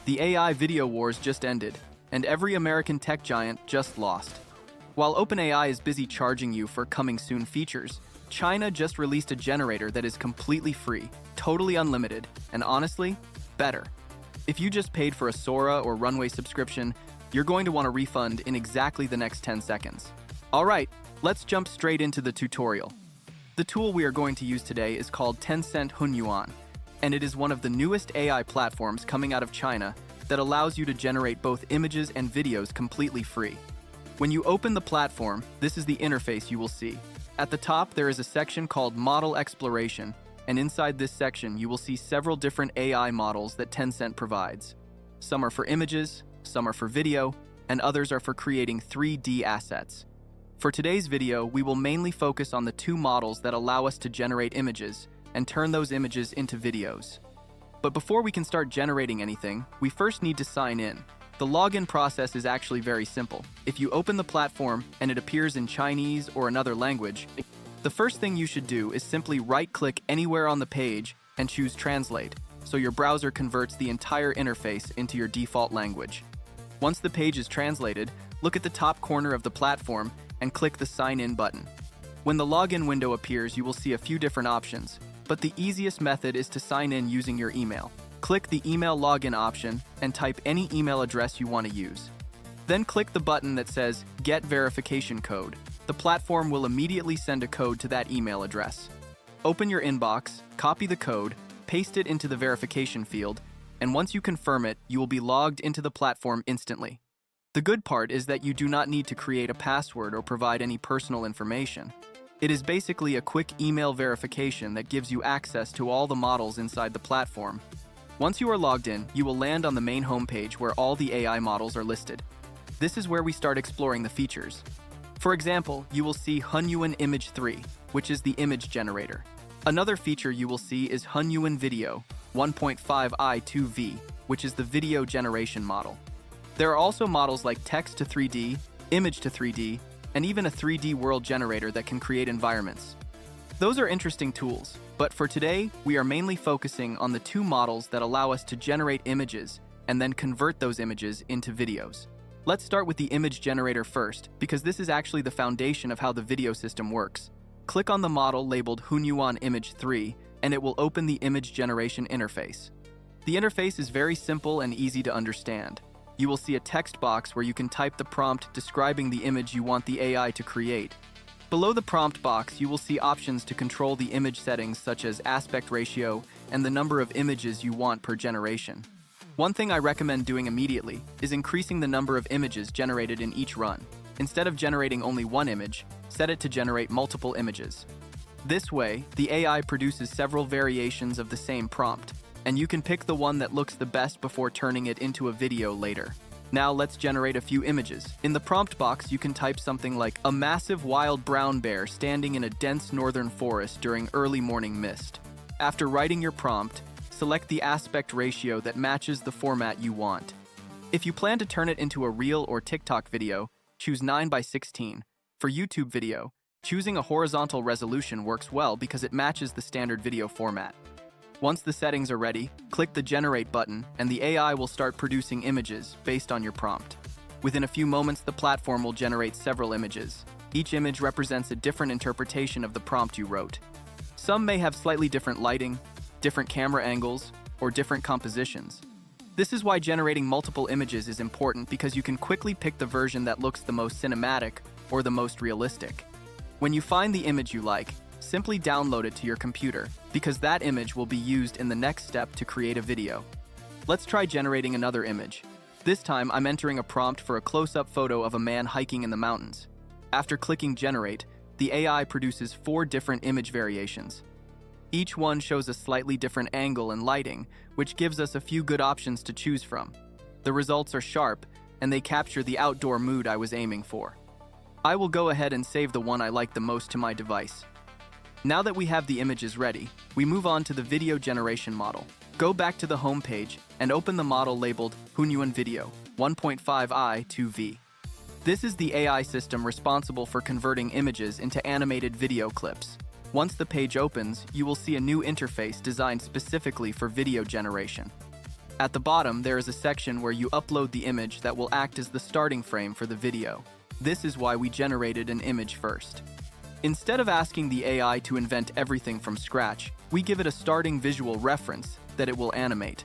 The AI video wars just ended, and every American tech giant just lost. While OpenAI is busy charging you for coming soon features, China just released a generator that is completely free, totally unlimited, and honestly, better. If you just paid for a Sora or Runway subscription, you're going to want a refund in exactly the next 10 seconds. Alright, let's jump straight into the tutorial. The tool we are going to use today is called Tencent Hunuan, and it is one of the newest AI platforms coming out of China that allows you to generate both images and videos completely free. When you open the platform, this is the interface you will see. At the top, there is a section called Model Exploration, and inside this section, you will see several different AI models that Tencent provides. Some are for images, some are for video, and others are for creating 3D assets. For today's video, we will mainly focus on the two models that allow us to generate images and turn those images into videos. But before we can start generating anything, we first need to sign in. The login process is actually very simple. If you open the platform and it appears in Chinese or another language, the first thing you should do is simply right-click anywhere on the page and choose Translate, so your browser converts the entire interface into your default language. Once the page is translated, look at the top corner of the platform and click the Sign In button. When the login window appears, you will see a few different options, but the easiest method is to sign in using your email. Click the email login option and type any email address you want to use. Then click the button that says Get Verification Code. The platform will immediately send a code to that email address. Open your inbox, copy the code, paste it into the verification field, and once you confirm it, you will be logged into the platform instantly. The good part is that you do not need to create a password or provide any personal information. It is basically a quick email verification that gives you access to all the models inside the platform. Once you are logged in, you will land on the main homepage where all the AI models are listed. This is where we start exploring the features. For example, you will see Hunuan Image 3, which is the image generator. Another feature you will see is Hunuan Video 1.5i2v, which is the video generation model. There are also models like text to 3D, image to 3D, and even a 3D world generator that can create environments. Those are interesting tools, but for today, we are mainly focusing on the two models that allow us to generate images and then convert those images into videos. Let's start with the image generator first, because this is actually the foundation of how the video system works. Click on the model labeled Hunuan Image 3, and it will open the image generation interface. The interface is very simple and easy to understand. You will see a text box where you can type the prompt describing the image you want the AI to create. Below the prompt box, you will see options to control the image settings such as aspect ratio and the number of images you want per generation. One thing I recommend doing immediately is increasing the number of images generated in each run. Instead of generating only one image, set it to generate multiple images. This way, the AI produces several variations of the same prompt, and you can pick the one that looks the best before turning it into a video later. Now let's generate a few images. In the prompt box, you can type something like a massive wild brown bear standing in a dense northern forest during early morning mist. After writing your prompt, select the aspect ratio that matches the format you want. If you plan to turn it into a Reel or TikTok video, choose 9:16. For YouTube video, choosing a horizontal resolution works well because it matches the standard video format. Once the settings are ready, click the Generate button and the AI will start producing images based on your prompt. Within a few moments, the platform will generate several images. Each image represents a different interpretation of the prompt you wrote. Some may have slightly different lighting, different camera angles, or different compositions. This is why generating multiple images is important, because you can quickly pick the version that looks the most cinematic or the most realistic. When you find the image you like, simply download it to your computer, because that image will be used in the next step to create a video. Let's try generating another image. This time, I'm entering a prompt for a close-up photo of a man hiking in the mountains. After clicking Generate, the AI produces 4 different image variations. Each one shows a slightly different angle and lighting, which gives us a few good options to choose from. The results are sharp, and they capture the outdoor mood I was aiming for. I will go ahead and save the one I like the most to my device. Now that we have the images ready, we move on to the video generation model. Go back to the home page and open the model labeled Hunuan Video 1.5i2v. This is the AI system responsible for converting images into animated video clips. Once the page opens, you will see a new interface designed specifically for video generation. At the bottom, there is a section where you upload the image that will act as the starting frame for the video. This is why we generated an image first. Instead of asking the AI to invent everything from scratch, we give it a starting visual reference that it will animate.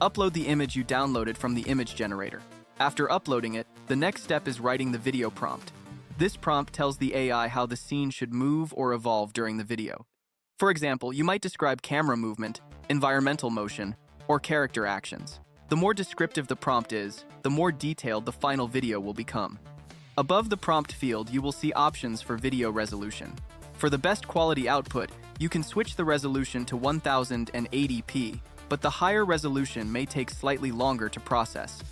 Upload the image you downloaded from the image generator. After uploading it, the next step is writing the video prompt. This prompt tells the AI how the scene should move or evolve during the video. For example, you might describe camera movement, environmental motion, or character actions. The more descriptive the prompt is, the more detailed the final video will become. Above the prompt field, you will see options for video resolution. For the best quality output, you can switch the resolution to 1080p, but the higher resolution may take slightly longer to process.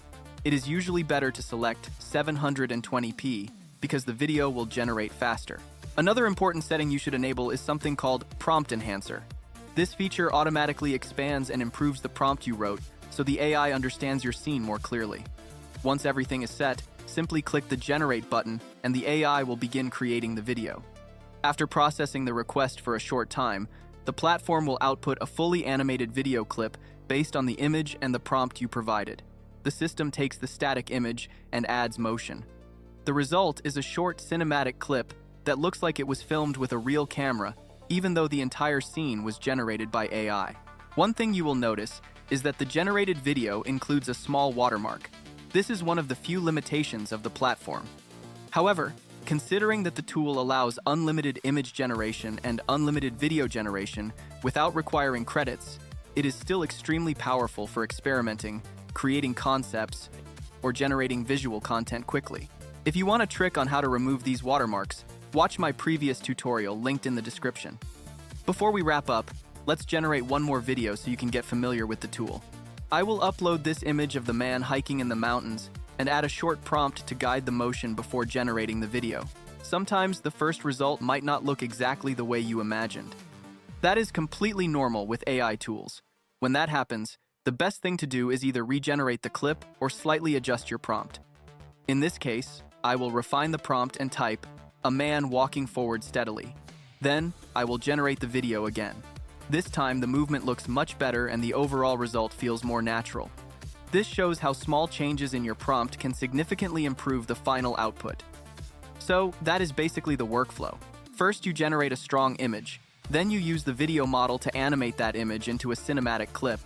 It is usually better to select 720p because the video will generate faster. Another important setting you should enable is something called Prompt Enhancer. This feature automatically expands and improves the prompt you wrote so the AI understands your scene more clearly. Once everything is set, simply click the Generate button and the AI will begin creating the video. After processing the request for a short time, the platform will output a fully animated video clip based on the image and the prompt you provided. The system takes the static image and adds motion. The result is a short cinematic clip that looks like it was filmed with a real camera, even though the entire scene was generated by AI. One thing you will notice is that the generated video includes a small watermark. This is one of the few limitations of the platform. However, considering that the tool allows unlimited image generation and unlimited video generation without requiring credits, it is still extremely powerful for experimenting, creating concepts, or generating visual content quickly. If you want a trick on how to remove these watermarks, watch my previous tutorial linked in the description. Before we wrap up, let's generate one more video so you can get familiar with the tool. I will upload this image of the man hiking in the mountains and add a short prompt to guide the motion before generating the video. Sometimes the first result might not look exactly the way you imagined. That is completely normal with AI tools. When that happens, the best thing to do is either regenerate the clip or slightly adjust your prompt. In this case, I will refine the prompt and type, "a man walking forward steadily." Then, I will generate the video again. This time, the movement looks much better and the overall result feels more natural. This shows how small changes in your prompt can significantly improve the final output. So, that is basically the workflow. First, you generate a strong image. Then you use the video model to animate that image into a cinematic clip.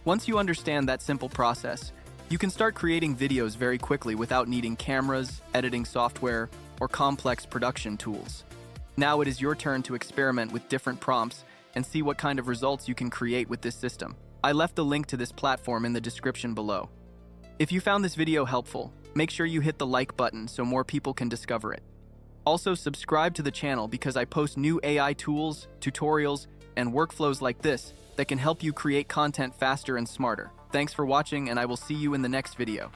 Once you understand that simple process, you can start creating videos very quickly without needing cameras, editing software, or complex production tools. Now it is your turn to experiment with different prompts and see what kind of results you can create with this system. I left the link to this platform in the description below. If you found this video helpful, make sure you hit the like button so more people can discover it. Also, subscribe to the channel because I post new AI tools, tutorials, and workflows like this that can help you create content faster and smarter. Thanks for watching, and I will see you in the next video.